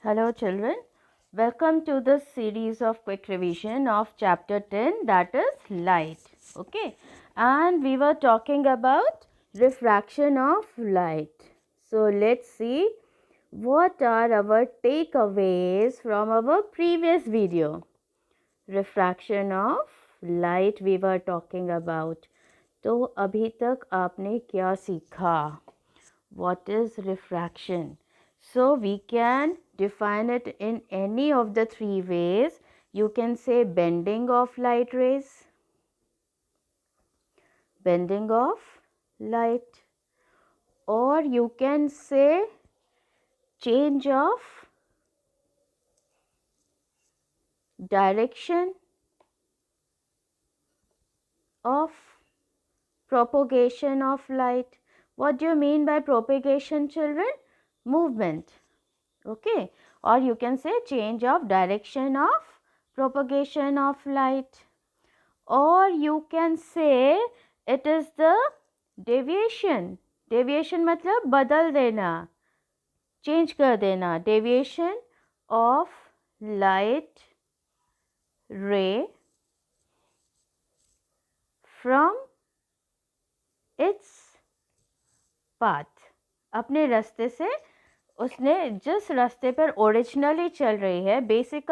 Hello children, welcome to this series of quick revision of chapter 10, that is light. Okay, and we were talking about refraction of light. So let's see what are our takeaways from our previous video. Refraction of light we were talking about. तो अभी तक आपने क्या सीखा? What is refraction? So we can define it in any of the three ways. You can say bending of light rays, bending of light, or you can say change of direction of propagation of light. What do you mean by propagation, children? Movement. Okay, or you can say change of direction of propagation of light, or you can say it is the deviation. Deviation मतलब बदल देना, change कर देना. Deviation of light ray from its path. अपने रास्ते से उसने जिस रास्ते पर ओरिजिनली चल रही है, basic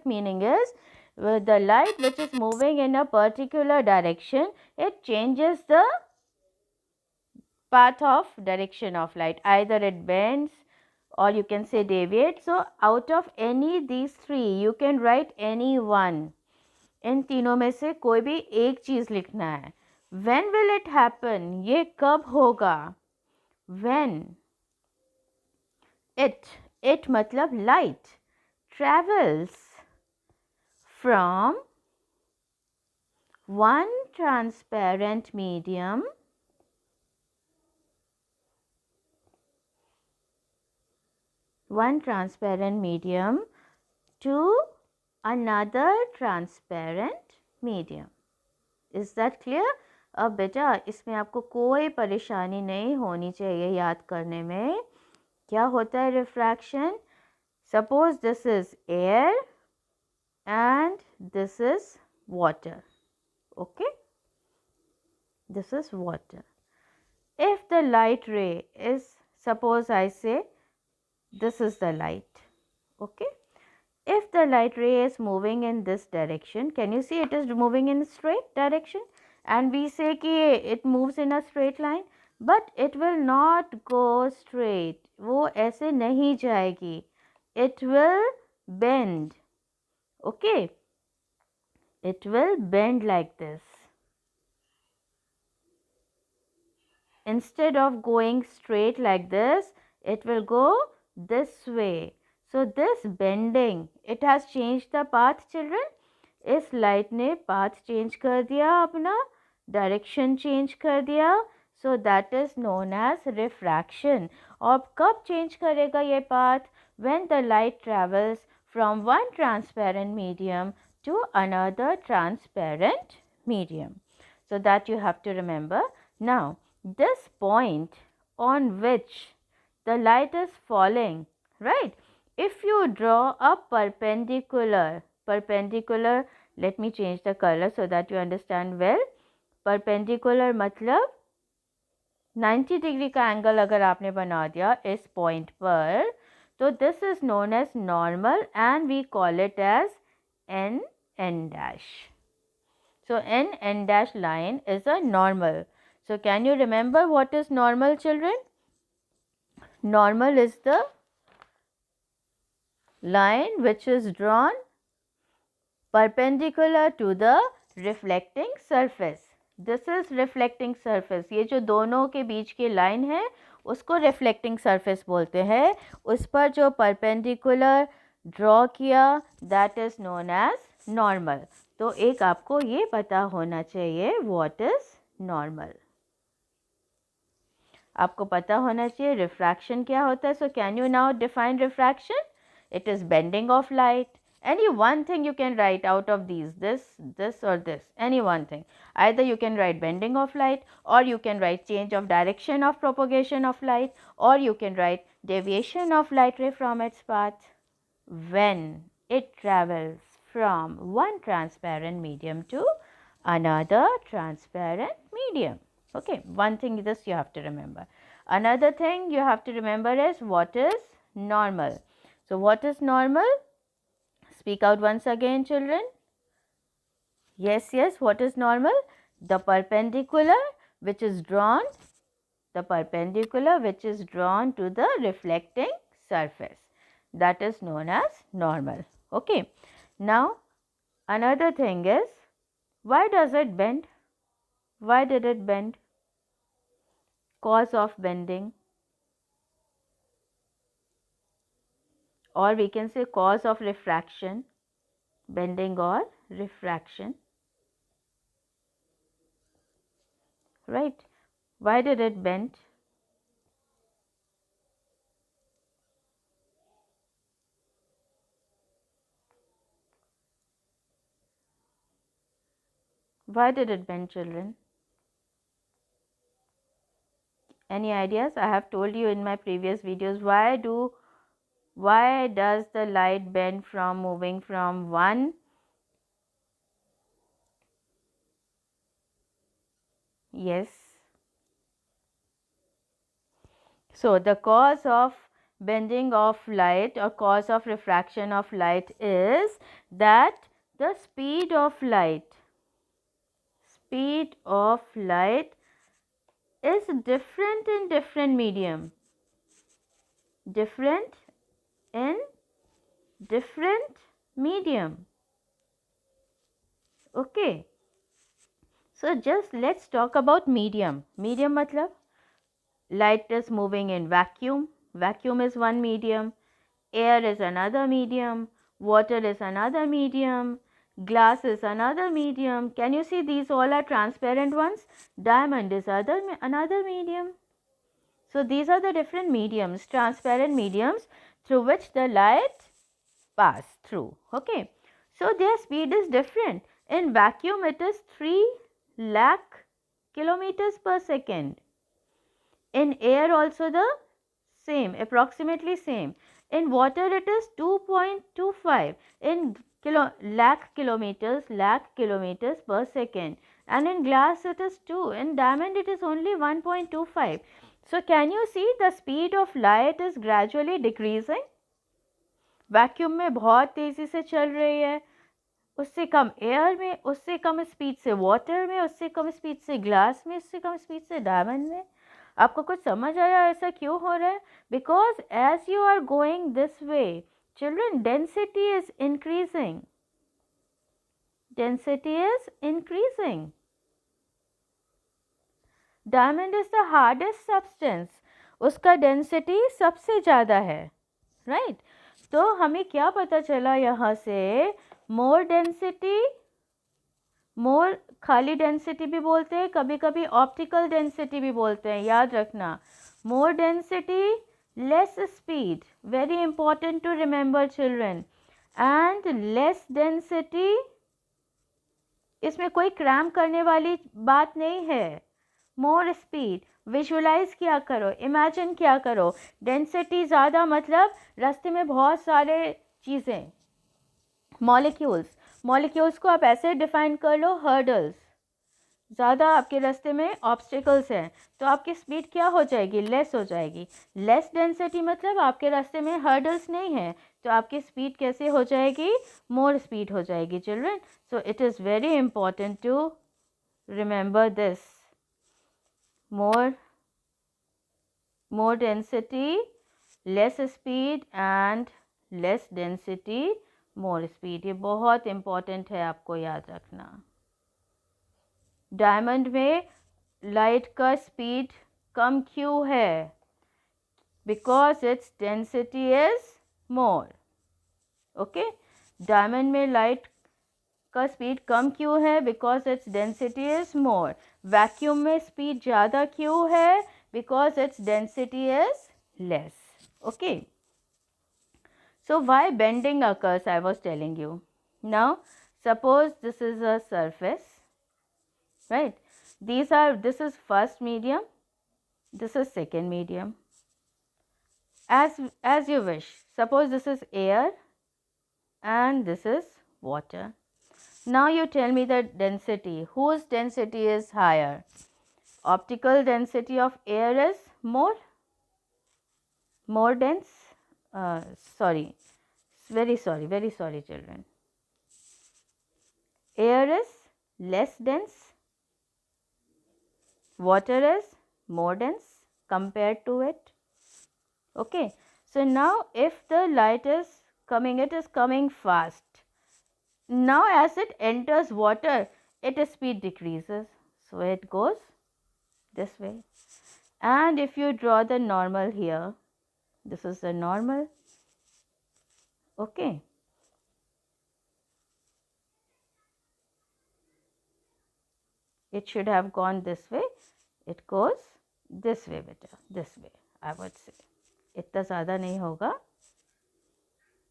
meaning is the light which is moving in a particular direction, it changes the path of direction of light. Either it bends or you can say deviate. So out of any these three you can write any one. इन तीनों में से कोई भी एक चीज़ लिखना है. When will it happen? ये कब होगा? When it मतलब light travels from one transparent medium to another transparent medium. Is that clear? अब बेटा इसमें आपको कोई परेशानी नहीं होनी चाहिए याद करने में. क्या होता है refraction? Suppose this is air and this is water. Okay, this is water. If the light ray is, suppose I say this is the light. Okay, if the light ray is moving in this direction, can you see it is moving in straight direction, and we say कि it moves in a straight line, but it will not go straight. वो ऐसे नहीं जाएगी. It will bend. Okay, it will bend like this. Instead of going straight like this, it will go this way. So this bending, it has changed the path, children. इस light ने path change कर दिया, अपना direction change कर दिया. So that is known as refraction. और कब change करेगा ये path? When the light travels from one transparent medium to another transparent medium. So that you have to remember. Now, this point on which the light is falling, right? If you draw a perpendicular, let me change the color so that you understand well. Perpendicular मतलब 90 degree का angle अगर आपने बना दिया इस point पर, तो this is known as normal and we call it as n dash. So n dash line is a normal. So can you remember what is normal, children? Normal is the line which is drawn perpendicular to the reflecting surface. This is reflecting surface. ये जो दोनों के बीच की line है उसको reflecting surface बोलते हैं. उस पर जो perpendicular ड्रॉ किया that is known as normal. तो एक आपको ये पता होना चाहिए what is normal. आपको पता होना चाहिए रिफ्रैक्शन क्या होता है. So can you now define refraction? It is bending of light. Any one thing you can write out of these, this or this, any one thing. Either you can write bending of light, or you can write change of direction of propagation of light, or you can write deviation of light ray from its path when it travels from one transparent medium to another transparent medium. Okay, one thing this you have to remember. Another thing you have to remember is what is normal. So what is normal? Speak out once again, children. Yes, what is normal? The perpendicular which is drawn, to the reflecting surface. That is known as normal. Okay. Now, another thing is, why does it bend? Why did it bend? Cause of bending, or we can say cause of refraction, bending or refraction, right? Why did it bend? Why did it bend, children? Any ideas? I have told you in my previous videos why does the light bend from moving from one? Yes. So the cause of bending of light or cause of refraction of light is that the speed of light is different in different medium, different in different medium. Okay, so just let's talk about medium. Medium matlab light is moving in vacuum. Vacuum is one medium, air is another medium, water is another medium, glass is another medium. Can you see these all are transparent ones? Diamond is another medium. So these are the different mediums, transparent mediums through which the light pass through. Okay. So their speed is different. In vacuum it is 3 lakh kilometers per second. In air also the same, approximately same. In water it is 2.25 in lakh kilometers per second, and in glass it is 2, in diamond it is only 1.25. So can you see the speed of light is gradually decreasing? Vacuum में बहुत तेज़ी से चल रही है, उससे कम air में, उससे कम स्पीड से वाटर में, उससे कम स्पीड से ग्लास में, उससे कम स्पीड से डायमंड में. आपको कुछ समझ आया ऐसा क्यों हो रहा है? Because as you are going this way children, density is increasing, diamond is the hardest substance, उसका डेंसिटी सबसे ज़्यादा है, राइट? तो हमें क्या पता चला यहाँ से? मोर डेंसिटी, मोर खाली डेंसिटी भी बोलते हैं, कभी कभी ऑप्टिकल डेंसिटी भी बोलते हैं, याद रखना. More density, less speed, very important to remember children. And less density, इसमें कोई क्रैम करने वाली बात नहीं है. मोर स्पीड, विजुलाइज क्या करो, इमेजिन क्या करो. डेंसिटी ज़्यादा मतलब रास्ते में बहुत सारे चीज़ें, मॉलिक्यूल्स को आप ऐसे डिफाइन कर लो, हर्डल्स. ज़्यादा आपके रास्ते में ऑब्स्टिकल्स हैं तो आपकी स्पीड क्या हो जाएगी? लेस हो जाएगी. लेस डेंसिटी मतलब आपके रास्ते में हर्डल्स नहीं है तो आपकी स्पीड कैसे हो जाएगी? मोर स्पीड हो जाएगी children. So it is very important to remember this. more density, less speed and less density, more speed. ये बहुत important है, आपको याद रखना. डायमंड में लाइट का स्पीड कम क्यों है? Because its density is more. Okay, diamond में लाइट का स्पीड कम क्यों है? Because its density is more. Vacuum में स्पीड ज़्यादा क्यों है? because its density is less. Okay, So why bending occurs, I was telling you. Now suppose this is a surface, right? This is first medium, this is second medium, as you wish. Suppose this is air and this is water. Now you tell me the density. Whose density is higher? Optical density of air is more dense. Sorry, very sorry children. Air is less dense, water is more dense compared to it. Okay, so now if the light is coming, it is coming fast. Now as it enters water, its speed decreases, so it goes this way. And if you draw the normal here, this is the normal. Okay, it should have gone this way, it goes this way beta, this way I would say. इतना ज़्यादा नहीं होगा.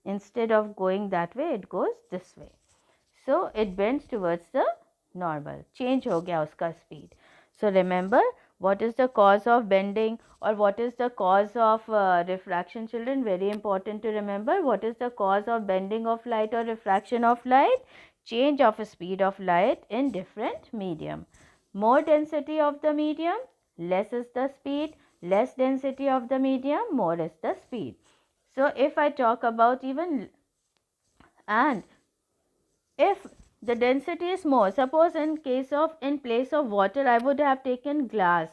Instead of going that way, it goes this way. So it bends towards the normal. Change हो गया उसका speed. So remember, what is the cause of bending or what is the cause of refraction, children? Very important to remember. What is the cause of bending of light or refraction of light? Change of speed of light in different medium. More density of the medium, less is the speed. Less density of the medium, more is the speed. So if I talk about even, and if the density is more, suppose in place of water I would have taken glass.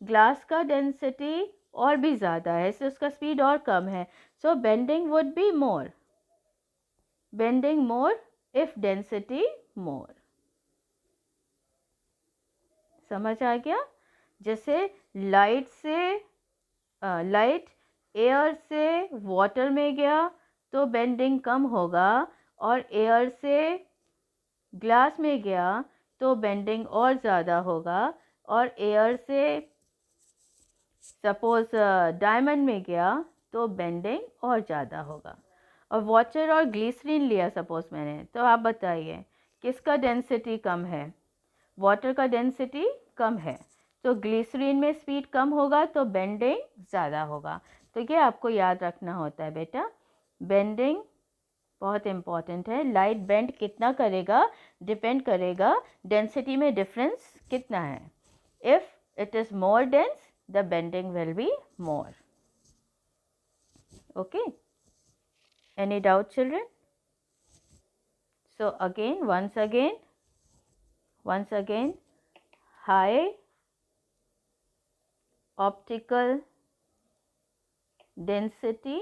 Glass का density और भी ज़्यादा है, इससे उसका speed और कम है. So bending would be more. Bending more if density more. समझ आ गया? जैसे लाइट एयर से वाटर में गया तो बेंडिंग कम होगा, और एयर से ग्लास में गया तो बेंडिंग और ज़्यादा होगा, और एयर से सपोज डायमंड में गया तो बेंडिंग और ज़्यादा होगा. और वाटर और ग्लिसरीन लिया सपोज मैंने, तो आप बताइए किसका डेंसिटी कम है? वाटर का डेंसिटी कम है, तो ग्लिसरीन में स्पीड कम होगा तो बेंडिंग ज़्यादा होगा. तो ये आपको याद रखना होता है बेटा. बेंडिंग बहुत इम्पॉर्टेंट है. लाइट बेंड कितना करेगा डिपेंड करेगा डेंसिटी में डिफरेंस कितना है. If it is more dense, the bending will be more. Okay, any doubt children? So again, once again, high optical density,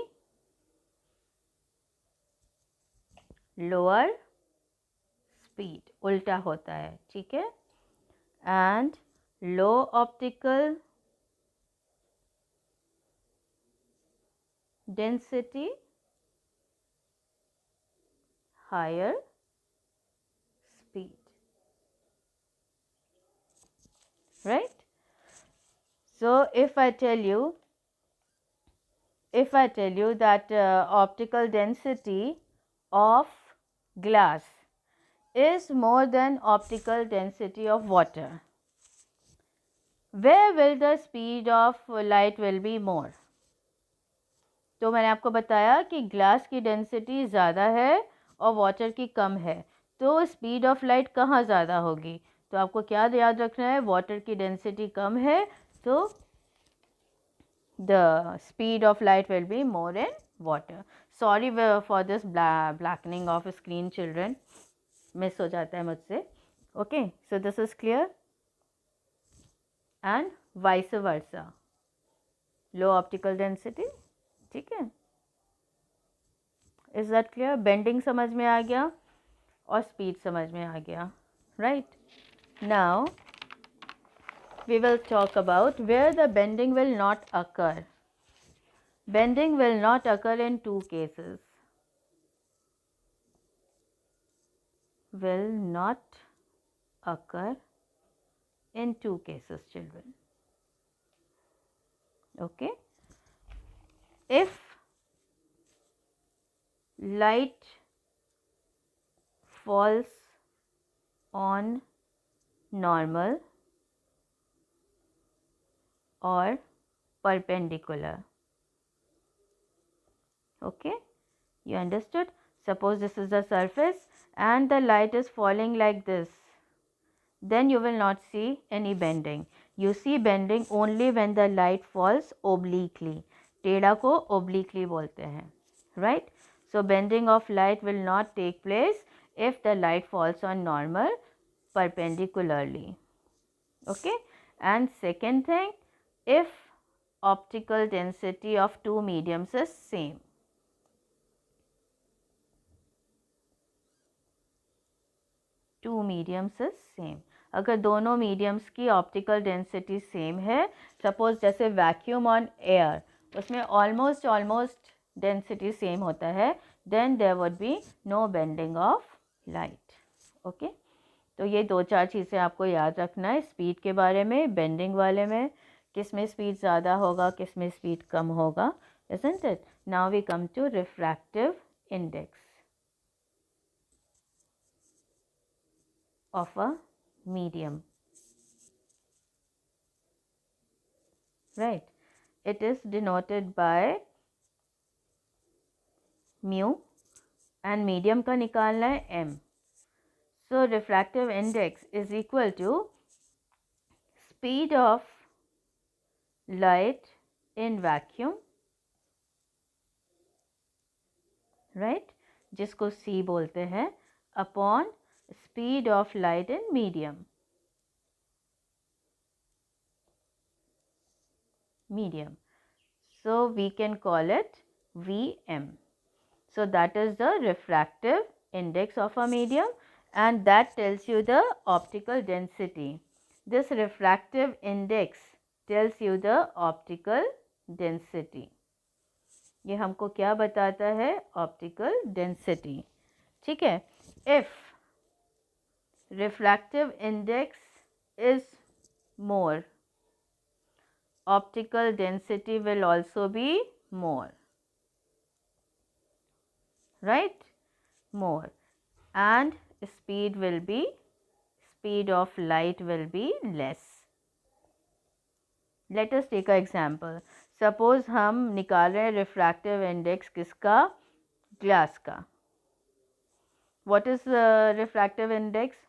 lower speed, उल्टा होता है, ठीक है. And low optical density, higher speed, right? So if I tell you that optical density of glass is more than optical density of water, where will the speed of light will be more? तो मैंने आपको बताया कि glass की density ज़्यादा है और water की कम है, तो स्पीड ऑफ लाइट कहाँ ज़्यादा होगी? तो आपको क्या याद रखना है? वाटर की डेंसिटी कम है तो the speed of light will be more in water. Sorry for this blackening of screen children, miss हो जाता है मुझसे. Okay, so this is clear. And vice versa, low optical density, ठीक है. Is that clear? Bending समझ में आ गया और speed समझ में आ गया, right? Now we will talk about where the bending will not occur. Bending will not occur in two cases. Will not occur in two cases, children. Okay. If light falls on normal or perpendicular. Okay, you understood? Suppose this is the surface and the light is falling like this, then you will not see any bending. You see bending only when the light falls obliquely. टेढ़ा को obliquely बोलते हैं, right? So bending of light will not take place if the light falls on normal perpendicularly. Okay, and second thing, if optical density of two mediums is same. Two mediums is same. अगर दोनों mediums की optical density same है, suppose जैसे vacuum on air, उसमें almost density same होता है, then there would be no bending of light. Okay, तो ये दो चार चीज़ें आपको याद रखना है स्पीड के बारे में. बेंडिंग वाले में किस में स्पीड ज़्यादा होगा, किस में स्पीड कम होगा. isn't it? Now we come to refractive index of a medium, right? It is denoted by mu and medium का निकालना है m. So refractive index is equal to speed of light in vacuum, right, जिसको c बोलते हैं, upon speed of light in medium. So we can call it Vm. So that is the refractive index of a medium, and that tells you the optical density. This refractive index tells you the optical density. ये हमको क्या बताता है? Optical density. ठीक है. If refractive index is more, optical density will also be more, right? More, and speed of light will be less. Let us take an example. Suppose हम निकाल रहे हैं refractive index किसका? ग्लास का. What is refractive index?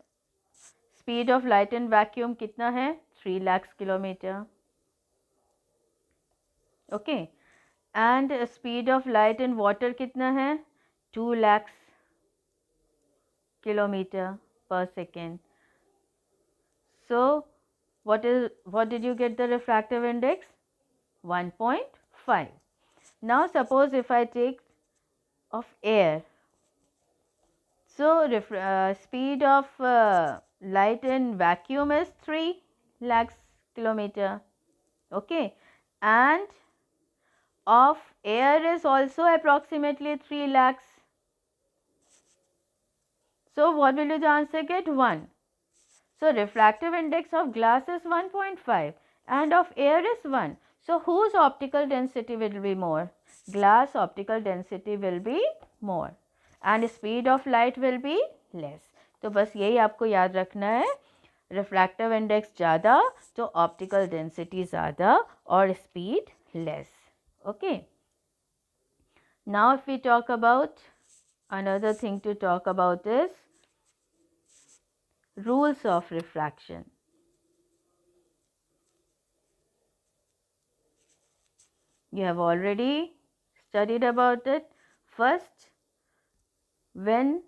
Speed of light in vacuum कितना है? 3 lakh kilometre. Okay, and speed of light in water कितना है? 2 लाख किलोमीटर पर second. So what did you get the refractive index? 1.5. Now suppose if I take of air, so speed of light in vacuum is 3 lakhs kilometer. Okay, and of air is also approximately 3 lakhs. So what will the answer get? 1. So refractive index of glass is 1.5 and of air is 1. So whose optical density will be more? Glass optical density will be more and speed of light will be less. तो बस यही आपको याद रखना है. Refractive index ज़्यादा तो optical density ज़्यादा और speed less. Okay, now if we talk about another thing to talk about is rules of refraction. You have already studied about it. First, when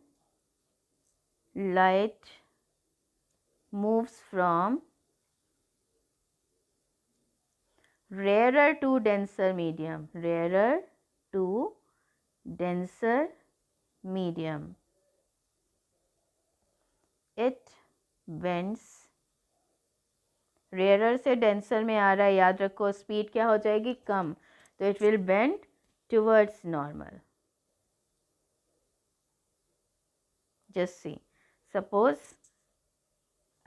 light moves from rarer to denser medium, it bends. Rare से denser में आ रहा है, याद रखो speed क्या हो जाएगी? कम. तो it will bend towards normal. Just see, suppose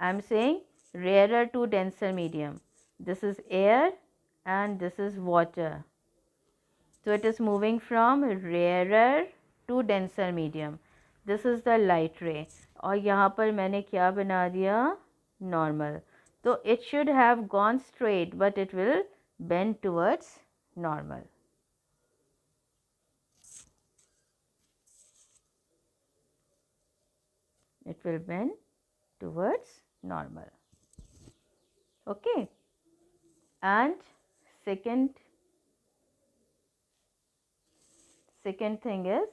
I am saying rarer to denser medium. This is air and this is water. So it is moving from rarer to denser medium. This is the light ray. और यहाँ पर मैंने क्या बना दिया? Normal. So it should have gone straight, but it will bend towards normal. It will bend towards normal. Okay. And second thing is,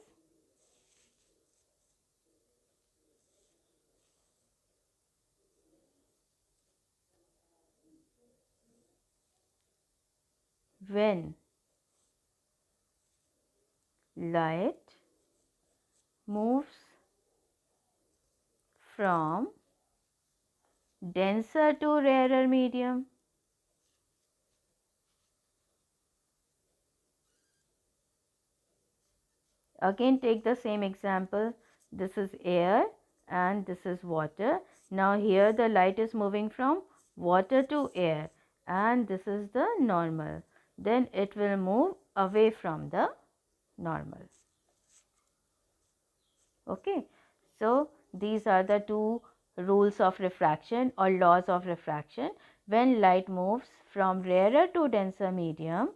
when light moves from denser to rarer medium, again take the same example. This is air and this is water. Now here the light is moving from water to air and this is the normal. Then it will move away from the normal. Okay. So these are the two rules of refraction or laws of refraction. When light moves from rarer to denser medium,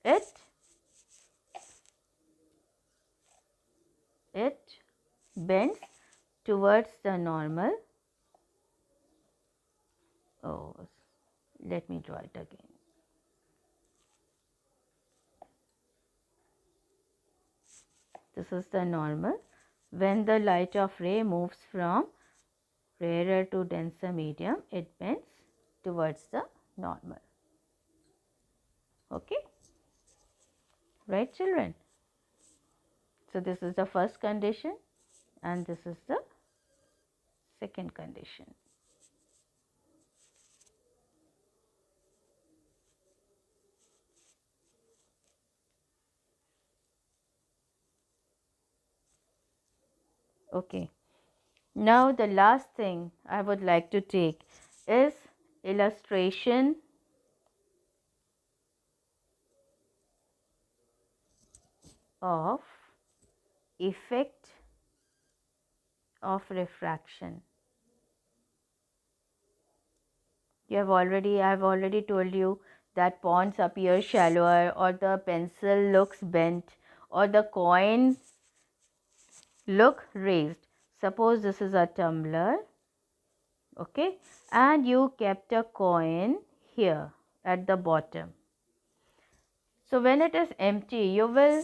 it bends towards the normal. Oh, let me draw it again. This is the normal. When the light of ray moves from rarer to denser medium, it bends towards the normal. Okay, right children? So this is the first condition and this is the second condition. Okay, now the last thing I would like to take is illustration of effect of refraction. I have already told you that ponds appear shallower, or the pencil looks bent, or the coin look raised. Suppose this is a tumbler, okay, and you kept a coin here at the bottom. So when it is empty, you will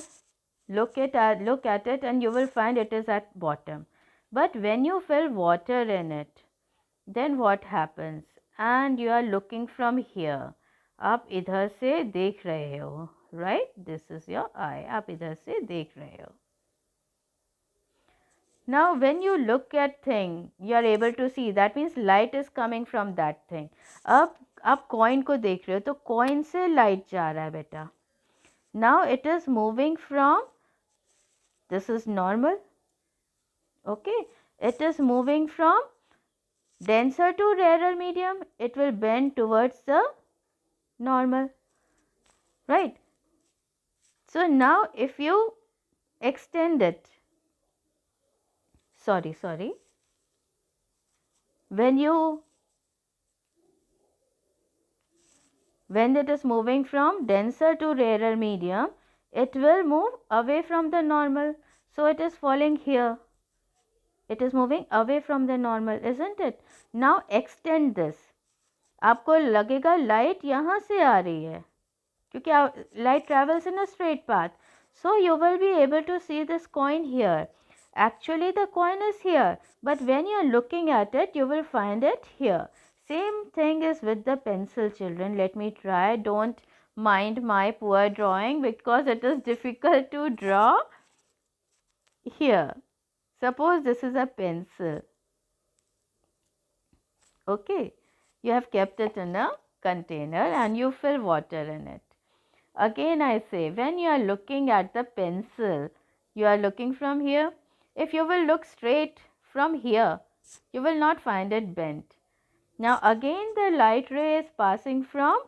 look at it and you will find it is at bottom. But when you fill water in it, then what happens? And you are looking from here. आप इधर से देख रहे हो, right? This is your eye. आप इधर से देख रहे हो. Now when you look at thing, you are able to see. That means light is coming from that thing. अब आप coin को देख रहे हो तो coin से light जा रहा है बेटा. Now it is moving from, this is normal, okay, it is moving from denser to rarer medium, it will bend towards the normal, right? So now if you extend it, when it is moving from denser to rarer medium, it will move away from the normal. So it is falling here. It is moving away from the normal, isn't it? Now extend this. आपको लगेगा light यहाँ से आ रही है क्योंकि light travels in a straight path. So you will be able to see this coin here. Actually the coin is here, but when you are looking at it, you will find it here. Same thing is with the pencil, children. Let me try. Don't mind my poor drawing because it is difficult to draw here. Suppose this is a pencil. Okay, you have kept it in a container and you fill water in it. Again I say, when you are looking at the pencil, you are looking from here. If you will look straight from here, you will not find it bent. Now again the light ray is passing from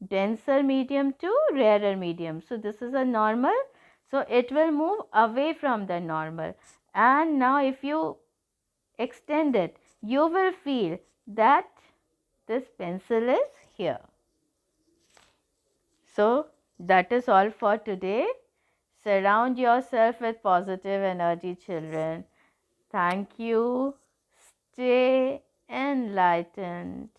denser medium to rarer medium. So this is a normal So it will move away from the normal. And now if you extend it, you will feel that this pencil is here. So that is all for today. Surround yourself with positive energy, children. Thank you. Stay enlightened.